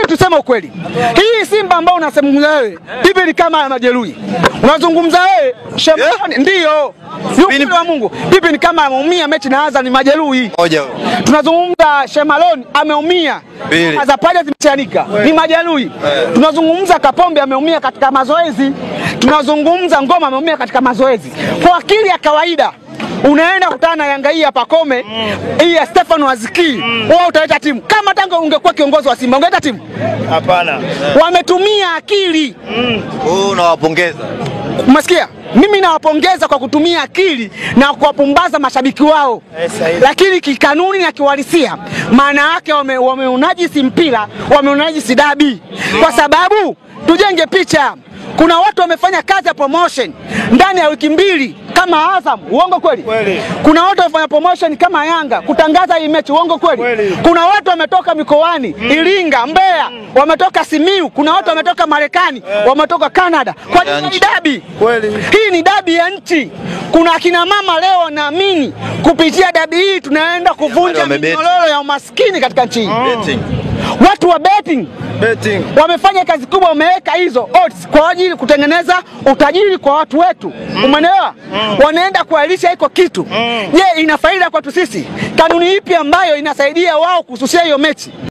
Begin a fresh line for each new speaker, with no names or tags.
tuseme ukweli. Hii Simba ambao unazungumza wewe, hivi ni kama ya majeruhi. Unazungumza wewe, Shemaloni ndio. Yuko wa Mungu. Hivi ni kama ameumia mechi na Azam ni majeruhi. Tunazungumza Shemaloni ameumia. Azapaja zimechanika. Ni majeruhi. Tunazungumza Kapombe ameumia katika mazoezi. Tunazungumza Ngoma ameumia katika mazoezi. Kwa akili ya kawaida unaenda kutana na Yanga hii hapa Kome, hii ya Stefano Aziki, wao utaleta timu. Kama tangu ungekuwa kiongozi wa Simba, ungeleta timu?
Hapana.
Wametumia akili.
Unawapongeza.
Umesikia? Mimi nawapongeza kwa kutumia akili na kuwapumbaza mashabiki wao. Lakini kikanuni na kiwalisia, maana yake wameunajisi mpira, wameunajisi dabi. Kwa sababu tujenge picha. Kuna watu wamefanya kazi ya promotion ndani ya wiki 2 kama Azam, uongo kweli? Kuna watu wamefanya promotion kama Yanga kutangaza hii mechi, uongo kweli? Kuna watu wametoka mikoani, Iringa, Mbeya, wametoka Simiu, kuna watu wametoka Marekani, wametoka Canada. Kwa nini ni dabi? Hii ni dabi ya nchi. Kuna akina mama leo naamini kupitia dabi hii tunaenda kuvunja minyororo ya umaskini katika nchi. Watu wa betting wamefanya kazi kubwa, wameweka hizo odds kwa ajili kutengeneza utajiri kwa watu wetu. Umeelewa? Wanaenda kualisha iko kitu. Je, ina faida kwetu sisi? Kanuni ipi ambayo inasaidia wao kususia hiyo mechi?